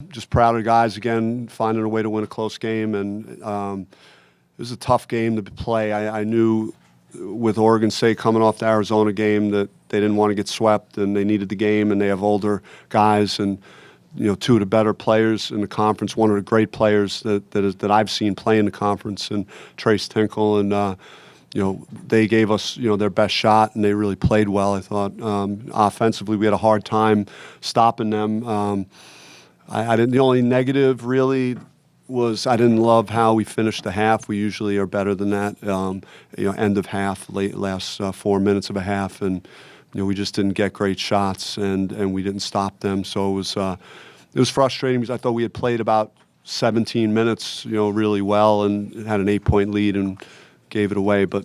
Just proud of the guys again, finding a way to win a close game, and it was a tough game to play. I knew with Oregon State coming off the Arizona game that they didn't want to get swept, and they needed the game, and they have older guys, and two of the better players in the conference, one of the great players that I've seen play in the conference, and Trace Tinkle, and they gave us their best shot, and they really played well. I thought offensively we had a hard time stopping them. I didn't. The only negative really was I didn't love how we finished the half. We usually are better than that. End of half, last 4 minutes of a half, and we just didn't get great shots, and we didn't stop them. So it was frustrating because I thought we had played about 17 minutes, really well, and had an 8-point lead and gave it away. But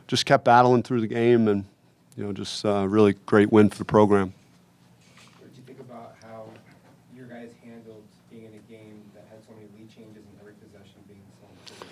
just kept battling through the game, and just really great win for the program. What did you think about how your guys handled being in a game that had so many lead changes and every possession being so important?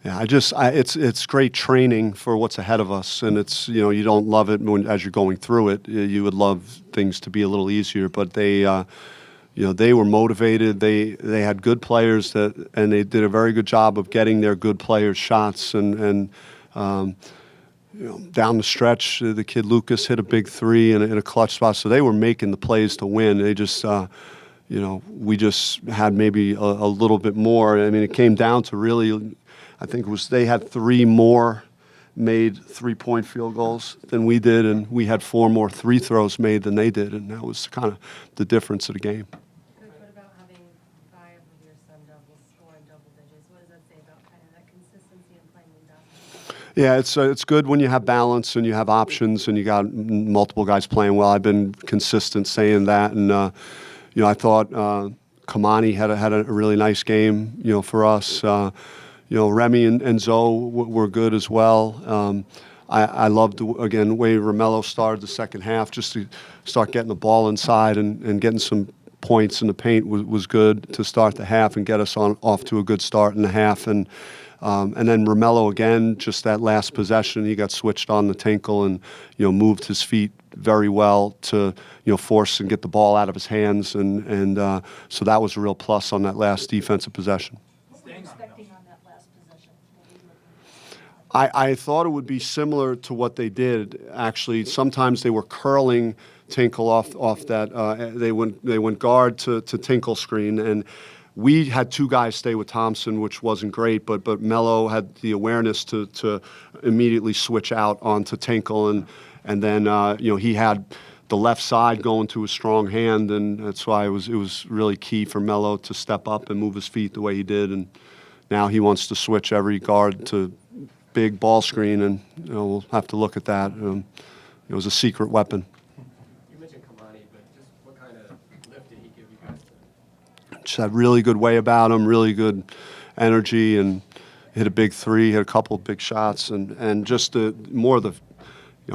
Yeah, it's great training for what's ahead of us, and it's you don't love it as you're going through it. You would love things to be a little easier, but they were motivated. They had good players and they did a very good job of getting their good players shots, and down the stretch, the kid Lucas hit a big three in a clutch spot. So they were making the plays to win. They just, we just had maybe a little bit more. I mean, it came down to really, I think it was they had 3 more made 3-point field goals than we did, and we had 4 more free throws made than they did, and that was kind of the difference of the game. What about having 5 of your Sun Devils score in double digits? What does that say about kind of that consistency in playing in basketball? Yeah, it's good when you have balance and you have options and you got multiple guys playing well. I've been consistent saying that, and I thought Kamani had a really nice game, for us. Remy and Zoe were good as well. I loved, again, the way Romello started the second half, just to start getting the ball inside and getting some points in the paint was good to start the half and get us off to a good start in the half. And then Romello again, just that last possession, he got switched on the Tinkle and moved his feet very well to force and get the ball out of his hands, and so that was a real plus on that last defensive possession. What were you expecting on that last possession? I thought it would be similar to what they did. Actually, sometimes they were curling Tinkle off that. They went guard to Tinkle screen, and we had 2 guys stay with Thompson, which wasn't great. But Mello had the awareness to immediately switch out onto Tinkle, and then he had the left side going to a strong hand, and that's why it was really key for Mello to step up and move his feet the way he did. And now he wants to switch every guard to big ball screen, and we'll have to look at that. It was a secret weapon. You mentioned Kamani, but just what kind of lift did he give you guys? Just had really good way about him, really good energy, and hit a big three, hit a couple of big shots, and just more of the,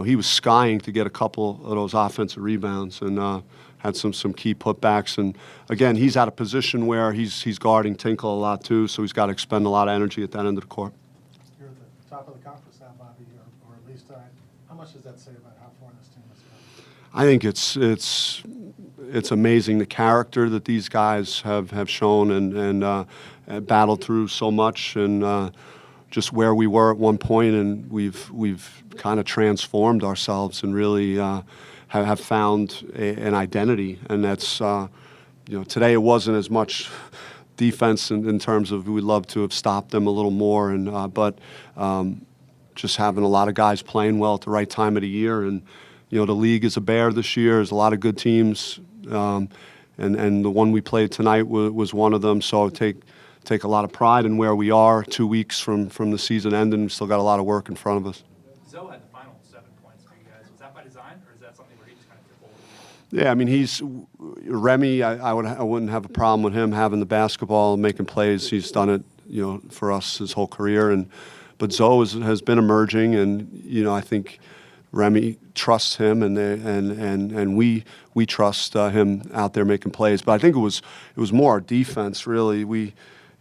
he was skying to get a couple of those offensive rebounds, and had some key putbacks. And again, he's at a position where he's guarding Tinkle a lot too, so he's got to expend a lot of energy at that end of the court. You're at the top of the conference now, Bobby, or at least how much does that say about how far this team has come? I think it's amazing the character that these guys have shown and battled through so much, and just where we were at one point, and we've kind of transformed ourselves and really have found an identity, and that's today it wasn't as much defense in terms of we'd love to have stopped them a little more, and but just having a lot of guys playing well at the right time of the year, and the league is a bear this year. There's a lot of good teams, and the one we played tonight was one of them. So I take a lot of pride in where we are 2 weeks from the season ending. We've still got a lot of work in front of us. Zoe had the final 7 points for you guys. Was that by design, or is that something where he just kind of took over? Yeah, I mean, Remy, I wouldn't have a problem with him having the basketball and making plays. He's done it, for us his whole career. But Zoe has been emerging, and I think Remy trusts him, and we trust him out there making plays. But I think it was more our defense really.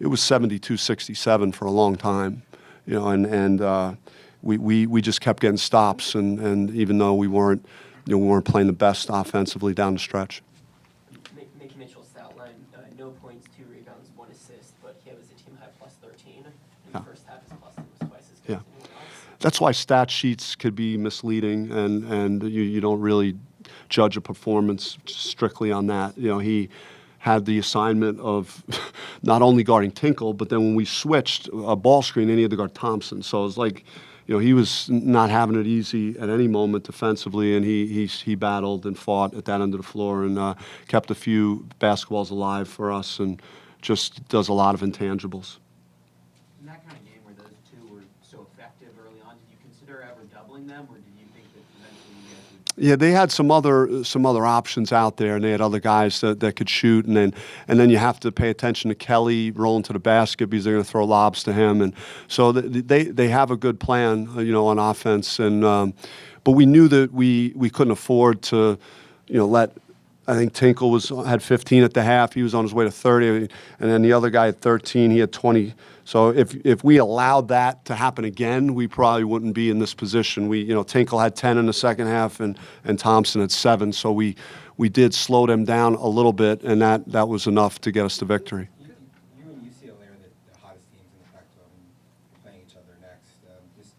It was 72-67 for a long time, and we just kept getting stops, and even though we weren't playing the best offensively down the stretch. Mickey Mitchell, Southline. No points, 2 rebounds, 1 assist, but he was a team high plus 13. In Yeah. the first half, his plus was twice as good Yeah. as anyone else. That's why stat sheets could be misleading, and you don't really judge a performance strictly on that. You know, he had the assignment of not only guarding Tinkle, but then when we switched a ball screen, then he had to guard Thompson. So it's like, you know, he was not having it easy at any moment defensively, and he battled and fought at that end of the floor and kept a few basketballs alive for us, and just does a lot of intangibles. In that kind of game where those two were so effective early on, did you consider ever doubling them, or did you think that eventually you guys would? Yeah, they had some other options out there, and they had other guys that could shoot, and then you have to pay attention to Kelly rolling to the basket because they're going to throw lobs to him, and so they have a good plan, you know, on offense, and but we knew that we couldn't afford to, you know, let. I think Tinkle had 15 at the half. He was on his way to 30, and then the other guy at 13. He had 20. So if we allowed that to happen again, we probably wouldn't be in this position. Tinkle had 10 in the second half, and Thompson had 7. So we did slow them down a little bit, and that was enough to get us to victory. You and UCLA are the hottest teams in the Pac-12, and you're playing each other next. Just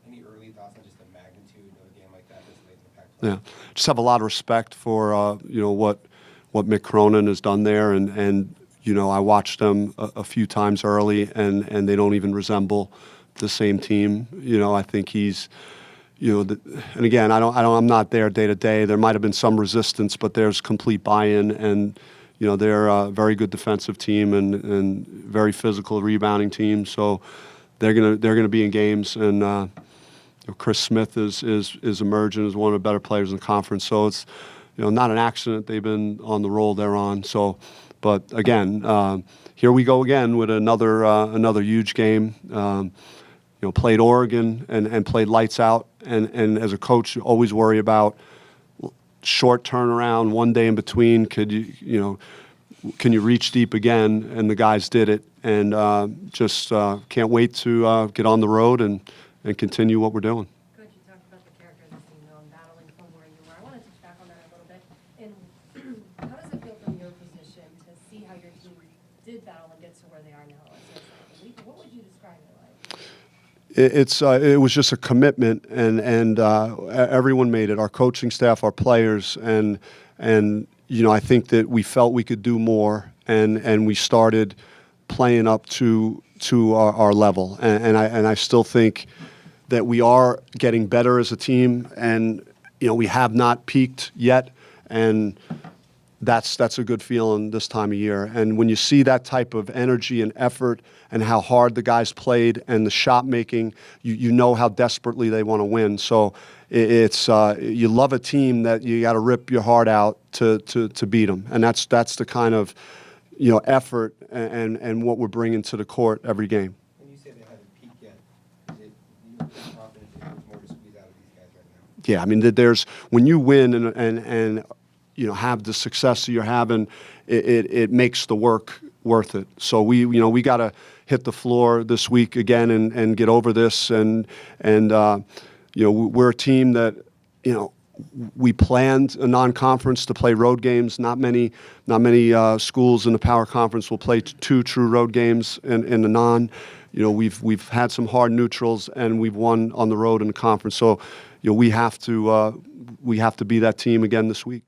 any early thoughts on just the magnitude of a game like that this late in the Pac-12? Yeah, just have a lot of respect for what Mick Cronin has done there, and you know, I watched them a few times early, and they don't even resemble the same team. You know, I think he's, you know, and again, I'm not there day to day. There might have been some resistance, but there's complete buy-in, and you know, they're a very good defensive team and very physical rebounding team. So they're gonna be in games, and Chris Smith is emerging as one of the better players in the conference. So it's, you know, not an accident they've been on the roll they're on. So, but again, here we go again with another huge game. You know, played Oregon and played lights out. And as a coach, you always worry about short turnaround, one day in between. Can you reach deep again? And the guys did it. And just can't wait to get on the road and continue what we're doing. Coach, you talked about the characterization, you know, and battling from where you were. I want to touch back on that a little bit. And how does it feel from your position to see how your team did battle and get to where they are now? What would you describe it like? It was just a commitment, and everyone made it. Our coaching staff, our players, and you know, I think that we felt we could do more, and we started playing up to our level, and I still think that we are getting better as a team, and you know, we have not peaked yet, and that's a good feeling this time of year. And when you see that type of energy and effort and how hard the guys played and the shot making, you know how desperately they want to win. So it's you love a team that you got to rip your heart out to beat them, and that's the kind of, you know, effort and what we're bringing to the court every game. When you say they haven't peaked yet, is it you're confident that there's more to squeeze out of these guys right now? Yeah, I mean, there's when you win and you know, have the success that you're having, it makes the work worth it. So we got to hit the floor this week again and get over this, and you know, we're a team that, you know, we planned a non-conference to play road games. Not many schools in the Power Conference will play 2 true road games in the non. You know, we've had some hard neutrals, and we've won on the road in the conference. So, you know, we have to be that team again this week.